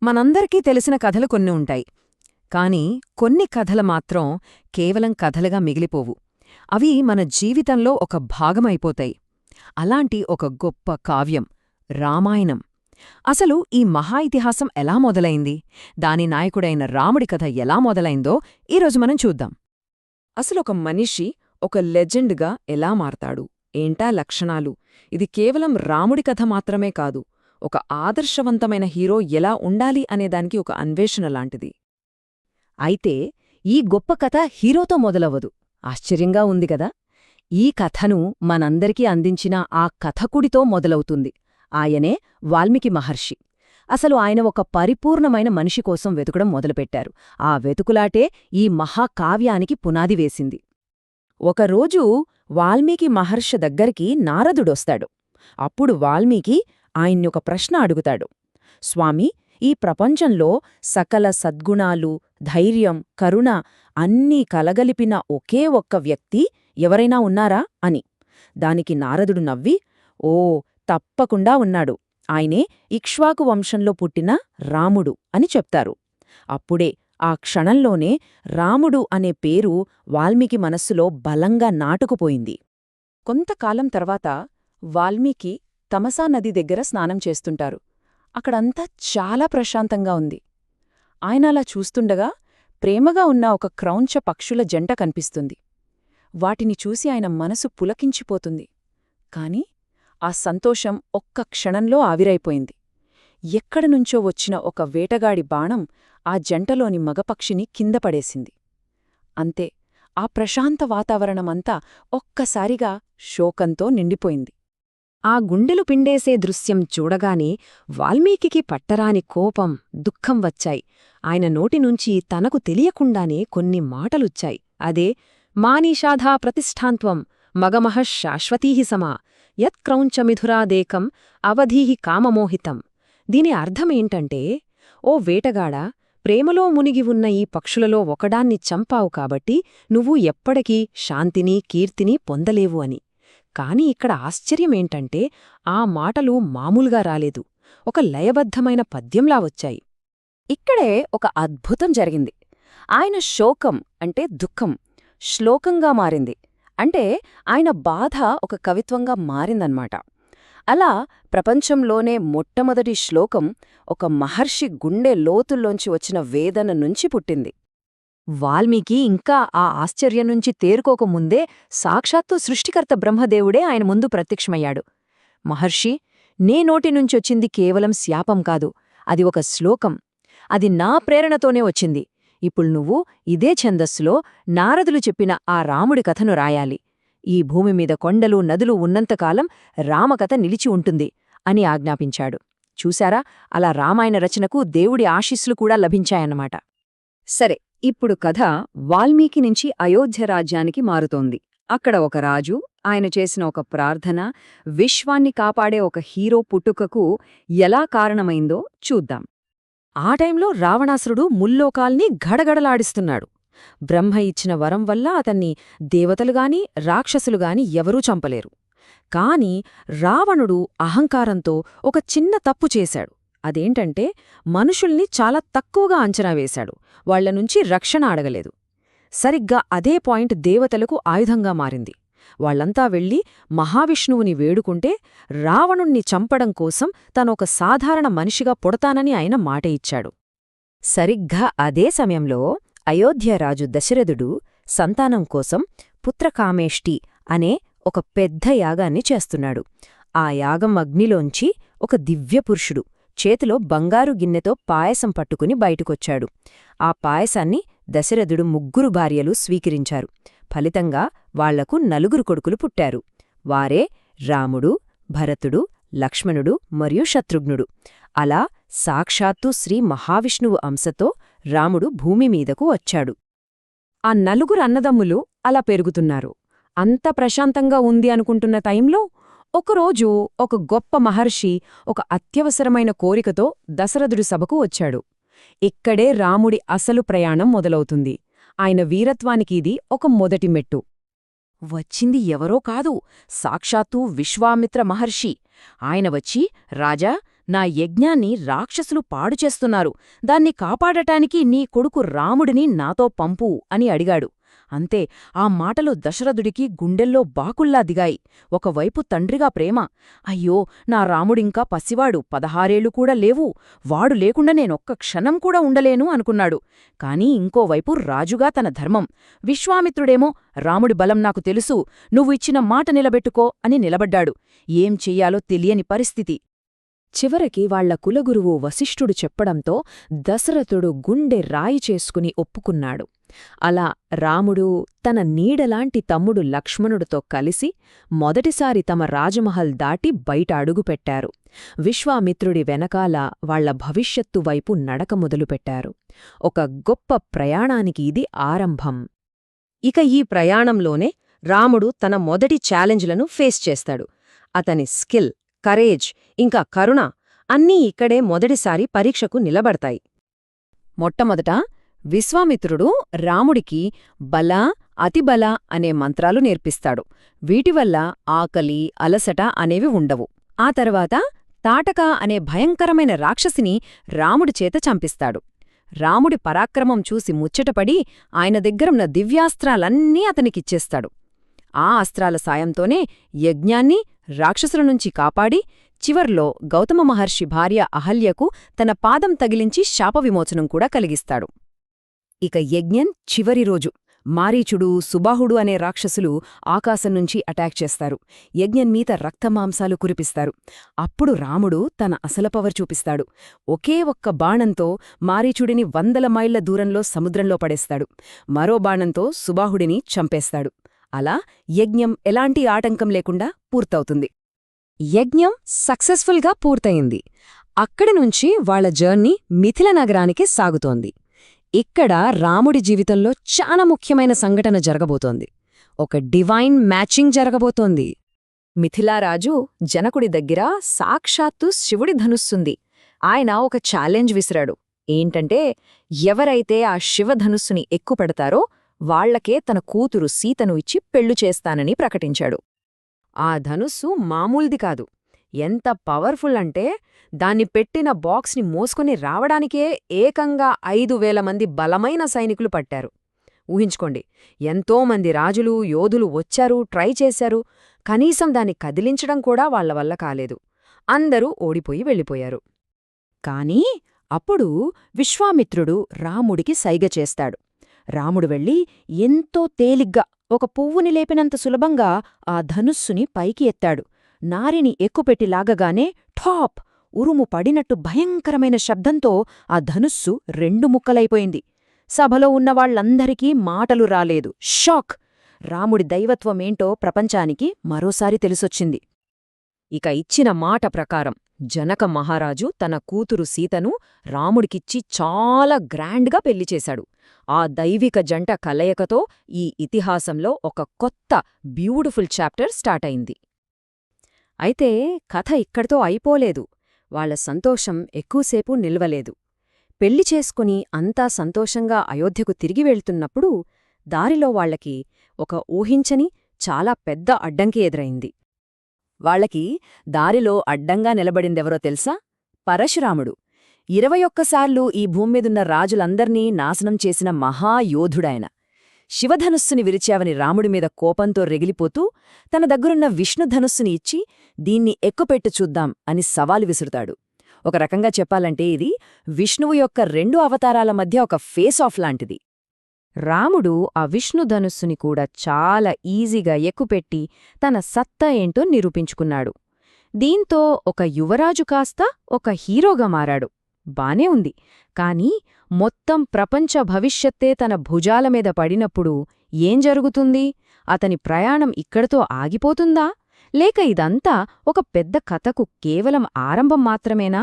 మనందరికీ తెలిసిన కథలు కొన్ని ఉంటాయి. కాని కొన్ని కథలు మాత్రం కేవలం కథలుగా మిగిలిపోవు. అవి మన జీవితంలో ఒక భాగమైపోతాయి. అలాంటి ఒక గొప్ప కావ్యం రామాయణం. అసలు ఈ మహా ఇతిహాసం ఎలా మొదలైంది, దాని నాయకుడైన రాముడి కథ ఎలా మొదలైందో ఈరోజు మనం చూద్దాం. అసలొక మనిషి ఒక లెజెండ్గా ఎలా మారతాడు, ఏంటా లక్షణాలు? ఇది కేవలం రాముడి కథ మాత్రమే కాదు, ఒక ఆదర్శవంతమైన హీరో ఎలా ఉండాలి అనేదానికి ఒక అన్వేషణ లాంటిది. అయితే ఈ గొప్ప కథ హీరోతో మొదలవ్వదు. ఆశ్చర్యంగా ఉంది గదా! ఈ కథను మనందరికీ అందించిన ఆ కథకుడితో మొదలవుతుంది. ఆయనే వాల్మీకి మహర్షి. అసలు ఆయన ఒక పరిపూర్ణమైన మనిషి కోసం వెతుకడం మొదలుపెట్టారు. ఆ వెతుకులాటే ఈ మహాకావ్యానికి పునాది వేసింది. ఒకరోజు వాల్మీకి మహర్షి దగ్గరికి నారదుడొస్తాడు. అప్పుడు వాల్మీకి ఆయన్నొక ప్రశ్న అడుగుతాడు. స్వామీ, ఈ ప్రపంచంలో సకల సద్గుణాలు, ధైర్యం, కరుణ అన్నీ కలగలిపిన ఒకే ఒక్క వ్యక్తి ఎవరైనా ఉన్నారా అని. దానికి నారదుడు నవ్వి, ఓ, తప్పకుండా ఉన్నాడు. ఆయనే ఇక్ష్వాకు వంశంలో పుట్టిన రాముడు అని చెప్తారు. అప్పుడే ఆ క్షణంలోనే రాముడు అనే పేరు వాల్మీకి మనస్సులో బలంగా నాటుకుపోయింది. కొంతకాలం తర్వాత వాల్మీకి తమసా నది దగ్గర స్నానం చేస్తుంటారు. అక్కడంతా చాలా ప్రశాంతంగా ఉంది. ఆయన అలా చూస్తుండగా ప్రేమగా ఉన్న ఒక క్రౌంచ పక్షుల జంట కనిపిస్తుంది. వాటిని చూసి ఆయన మనసు పులకించిపోతుంది. కాని ఆ సంతోషం ఒక్క క్షణంలో ఆవిరైపోయింది. ఎక్కడనుంచో వచ్చిన ఒక వేటగాడి బాణం ఆ జంటలోని మగపక్షిని కిందపడేసింది. అంతే, ఆ ప్రశాంత వాతావరణమంతా ఒక్కసారిగా శోకంతో నిండిపోయింది. ఆ గుండెలు పిండేసే దృశ్యం చూడగానే వాల్మీకి పట్టరాని కోపం, దుఃఖం వచ్చాయి. ఆయన నోటినుంచి తనకు తెలియకుండానే కొన్ని మాటలుచ్చాయి. అదే మానీషాధా ప్రతిష్ఠాంత్వం మగమః శాశ్వతీః సమా యత్క్రౌంచమిథురాదేకం అవధీః కామమోహితం. దీని అర్థమేంటంటే, ఓ వేటగాడా, ప్రేమలో మునిగి ఉన్న ఈ పక్షులలో ఒకడాన్ని చంపావు కాబట్టి నువ్వు ఎప్పటికీ శాంతిని, కీర్తిని పొందలేవు అని. కాని ఇక్కడ ఆశ్చర్యమేంటంటే, ఆ మాటలు మామూలుగా రాలేదు, ఒక లయబద్ధమైన పద్యంలా వచ్చాయి. ఇక్కడే ఒక అద్భుతం జరిగింది. ఆయన శోకం అంటే దుఃఖం శ్లోకంగా మారింది. అంటే ఆయన బాధ ఒక కవిత్వంగా మారిందన్నమాట. అలా ప్రపంచంలోనే మొట్టమొదటి శ్లోకం ఒక మహర్షి గుండె లోతుల్లోంచి వచ్చిన వేదన నుంచి పుట్టింది. వాల్మీకి ఇంకా ఆ ఆశ్చర్యం నుంచి తేరుకోకముందే సాక్షాత్తు సృష్టికర్త బ్రహ్మదేవుడే ఆయన ముందు ప్రత్యక్షమయ్యాడు. మహర్షి, నే నోటినుంచొచ్చింది కేవలం శాపం కాదు, అది ఒక శ్లోకం. అది నా ప్రేరణతోనే వచ్చింది. ఇప్పుడు నువ్వు ఇదే ఛందస్సులో నారదులు చెప్పిన ఆ రాముడి కథను రాయాలి. ఈ భూమిమీద కొండలు, నదులు ఉన్నంతకాలం రామకథ నిలిచి ఉంటుంది అని ఆజ్ఞాపించాడు. చూశారా, అలా రామాయణ రచనకు దేవుడి ఆశీస్సులు కూడా లభించాయన్నమాట. సరే, ఇప్పుడు కథ వాల్మీకి నుంచి అయోధ్య రాజ్యానికి మారుతోంది. అక్కడ ఒక రాజు, ఆయన చేసిన ఒక ప్రార్థన విశ్వాన్ని కాపాడే ఒక హీరో పుట్టుకకు ఎలా కారణమైందో చూద్దాం. ఆ టైంలో రావణాసురుడు ముల్లోకాల్ని గడగడలాడిస్తున్నాడు. బ్రహ్మ ఇచ్చిన వరం వల్ల అతన్ని దేవతలుగాని రాక్షసులుగాని ఎవరూ చంపలేరు. కాని రావణుడు అహంకారంతో ఒక చిన్న తప్పు చేశాడు. అదేంటంటే, మనుషుల్ని చాలా తక్కువగా అంచనా వేశాడు, వాళ్లనుంచి రక్షణ అడగలేదు. సరిగ్గా అదే పాయింట్ దేవతలకు ఆయుధంగా మారింది. వాళ్లంతా వెళ్లి మహావిష్ణువుని వేడుకుంటే రావణుణ్ణి చంపడం కోసం తనొక సాధారణ మనిషిగా పుడతానని ఆయన మాట ఇచ్చాడు. సరిగ్గా అదే సమయంలో అయోధ్యరాజు దశరథుడు సంతానం కోసం పుత్రకామేష్టి అనే ఒక పెద్ద యాగాన్ని చేస్తున్నాడు. ఆ యాగం అగ్నిలోంచి ఒక దివ్యపురుషుడు చేతిలో బంగారు గిన్నెతో పాయసం పట్టుకుని బయటకొచ్చాడు. ఆ పాయసాన్ని దశరథుడు 3 భార్యలు స్వీకరించారు. ఫలితంగా వాళ్లకు 4 కొడుకులు పుట్టారు. వారే రాముడు, భరతుడు, లక్ష్మణుడు మరియు శత్రుఘ్నుడు. అలా సాక్షాత్తు శ్రీ మహావిష్ణువు అంశతో రాముడు భూమిమీదకు వచ్చాడు. ఆ 4 అన్నదమ్ములు అలా పెరుగుతున్నారు. అంత ప్రశాంతంగా ఉంది అనుకుంటున్న టైంలో ఒకరోజు ఒక గొప్ప మహర్షి ఒక అత్యవసరమైన కోరికతో దశరథుడి సభకు వచ్చాడు. ఇక్కడే రాముడి అసలు ప్రయాణం మొదలవుతుంది. ఆయన వీరత్వానికి ఇది ఒక మొదటి మెట్టు. వచ్చింది ఎవరో కాదు, సాక్షాత్తూ విశ్వామిత్ర మహర్షి. ఆయన వచ్చి, రాజా, నా యజ్ఞాన్ని రాక్షసులు పాడుచేస్తున్నారు, దాన్ని కాపాడటానికి నీ కొడుకు రాముడిని నాతో పంపు అని అడిగాడు. అంతే, ఆ మాటలు దశరథుడికి గుండెల్లో బాకుల్లా దిగాయి. ఒకవైపు తండ్రిగా ప్రేమ, అయ్యో నా రాముడింకా పసివాడు, 16 కూడా లేవు, వాడు లేకుండా నేనొక్క క్షణం కూడా ఉండలేను అనుకున్నాడు. కాని ఇంకోవైపు రాజుగా తన ధర్మం. విశ్వామిత్రుడేమో, రాముడి బలం నాకు తెలుసు, నువ్వు ఇచ్చిన మాట నిలబెట్టుకో అని నిలబడ్డాడు. ఏం చెయ్యాలో తెలియని పరిస్థితి. చివరికి వాళ్ల కులగురువు వశిష్ఠుడు చెప్పడంతో దశరథుడు గుండె రాయి చేసుకుని ఒప్పుకున్నాడు. అలా రాముడు తన నీడలాంటి తమ్ముడు లక్ష్మణుడితో కలిసి మొదటిసారి తమ రాజమహల్ దాటి బయట అడుగుపెట్టారు. విశ్వామిత్రుడి వెనకాల వాళ్ల భవిష్యత్తు వైపు నడక మొదలుపెట్టారు. ఒక గొప్ప ప్రయాణానికి ఇది ఆరంభం. ఇక ఈ ప్రయాణంలోనే రాముడు తన మొదటి ఛాలెంజ్లను ఫేస్ చేస్తాడు. అతని స్కిల్, కరేజ్, ఇంకా కరుణ అన్నీ ఇక్కడే మొదటిసారి పరీక్షకు నిలబడతాయి. మొట్టమొదట విశ్వామిత్రుడు రాముడికి బల, అతిబల అనే మంత్రాలు నేర్పిస్తాడు. వీటివల్ల ఆకలి, అలసట అనేవి ఉండవు. ఆ తర్వాత తాటక అనే భయంకరమైన రాక్షసిని రాముడి చేత చంపిస్తాడు. రాముడి పరాక్రమం చూసి ముచ్చటపడి ఆయన దగ్గరున్న దివ్యాస్త్రాలన్నీ అతనికిచ్చేస్తాడు. ఆ అస్త్రాల సాయంతోనే యజ్ఞాన్ని రాక్షసుల నుంచి కాపాడి చివర్లో గౌతమ మహర్షి భార్య అహల్యకు తన పాదం తగిలించి శాపవిమోచనం కూడా కలిగిస్తాడు. ఇక యజ్ఞం చివరి రోజు మారీచుడు, సుబాహుడు అనే రాక్షసులు ఆకాశం నుంచి అటాక్ చేస్తారు. యజ్ఞం మీద రక్తమాంసాలు కురిపిస్తారు. అప్పుడు రాముడు తన అసలు పవర్ చూపిస్తాడు. ఒకే ఒక్క బాణంతో మారీచుడిని 100 మైళ్ల దూరంలో సముద్రంలో పడేస్తాడు. మరో బాణంతో సుబాహుడిని చంపేస్తాడు. అలా యజ్ఞం ఎలాంటి ఆటంకం లేకుండా పూర్తవుతుంది. యజ్ఞం సక్సెస్ఫుల్గా పూర్తయింది. అక్కడి నుంచి వాళ్ల జర్నీ మిథిల నగరానికి సాగుతోంది. ఇక్కడ రాముడి జీవితంలో చాలా ముఖ్యమైన సంఘటన జరగబోతోంది. ఒక డివైన్ మ్యాచింగ్ జరగబోతోంది. మిథిలారాజు జనకుడి దగ్గర సాక్షాత్తు శివుడి ధనుస్సుంది. ఆయన ఒక ఛాలెంజ్ విసిరాడు. ఏంటంటే, ఎవరైతే ఆ శివధనుస్సుని ఎక్కుపెడతారో వాళ్లకే తన కూతురు సీతను ఇచ్చి పెళ్లు చేస్తానని ప్రకటించాడు. ఆ ధనుస్సు మామూల్ది కాదు. ఎంత పవర్ఫుల్ అంటే, దాన్ని పెట్టిన బాక్స్ని మోసుకుని రావడానికే ఏకంగా 5,000 మంది బలమైన సైనికులు పట్టారు. ఊహించుకోండి, ఎంతోమంది రాజులు, యోధులు వచ్చారు, ట్రై చేశారు. కనీసం దాన్ని కదిలించడం కూడా వాళ్ల వల్ల కాలేదు. అందరూ ఓడిపోయి వెళ్ళిపోయారు. కానీ అప్పుడు విశ్వామిత్రుడు రాముడికి సైగ చేస్తాడు. రాముడు వెళ్ళి ఎంతో తేలిగ్గా, ఒక పువ్వుని లేపినంత సులభంగా ఆ ధనుస్సుని పైకి ఎత్తాడు. నారిని ఎక్కుపెట్టి లాగగానే ఠాప్! ఉరుము పడినట్టు భయంకరమైన శబ్దంతో ఆ ధనుస్సు 2 ముక్కలైపోయింది. సభలో ఉన్నవాళ్లందరికీ మాటలు రాలేదు. షాక్! రాముడి దైవత్వమేంటో ప్రపంచానికి మరోసారి తెలిసొచ్చింది. ఇక ఇచ్చిన మాట ప్రకారం జనక మహారాజు తన కూతురు సీతను రాముడికిచ్చి చాలా గ్రాండ్గా పెళ్లిచేశాడు. ఆ దైవిక జంట కలయికతో ఈ ఇతిహాసంలో ఒక కొత్త బ్యూటిఫుల్ చాప్టర్ స్టార్ట్ అయింది. అయితే కథ ఇక్కడితో అయిపోలేదు. వాళ్ల సంతోషం ఎక్కువసేపు నిల్వలేదు. పెళ్లి చేసుకుని అంతా సంతోషంగా అయోధ్యకు తిరిగి వెళ్తున్నప్పుడు దారిలో వాళ్లకి ఒక ఊహించని చాలా పెద్ద అడ్డంకి ఎదురైంది. వాళ్లకి దారిలో అడ్డంగా నిలబడిందెవరో తెలుసా? పరశురాముడు. 21 సార్లు ఈ భూమ్మీదున్న రాజులందర్నీ నాశనం చేసిన మహాయోధుడాయన. శివధనుస్సుని విరిచావని రాముడిమీద కోపంతో రెగిలిపోతూ తన దగ్గరున్న విష్ణుధనుస్సుని ఇచ్చి దీన్ని ఎక్కుపెట్టు చూద్దాం అని సవాలు విసురుతాడు. ఒక రకంగా చెప్పాలంటే ఇది విష్ణువు యొక్క 2 అవతారాల మధ్య ఒక ఫేస్ ఆఫ్ లాంటిది. రాముడు ఆ విష్ణుధనుస్సుని కూడా చాలా ఈజీగా ఎక్కుపెట్టి తన సత్తా ఏంటో నిరూపించుకున్నాడు. దీంతో ఒక యువరాజు కాస్త ఒక హీరోగా మారాడు. బానే ఉంది. కాని మొత్తం ప్రపంచ భవిష్యత్తే తన భుజాల మీద పడినప్పుడు ఏం జరుగుతుంది? అతని ప్రయాణం ఇక్కడితో ఆగిపోతుందా? లేక ఇదంతా ఒక పెద్ద కథకు కేవలం ఆరంభం మాత్రమేనా?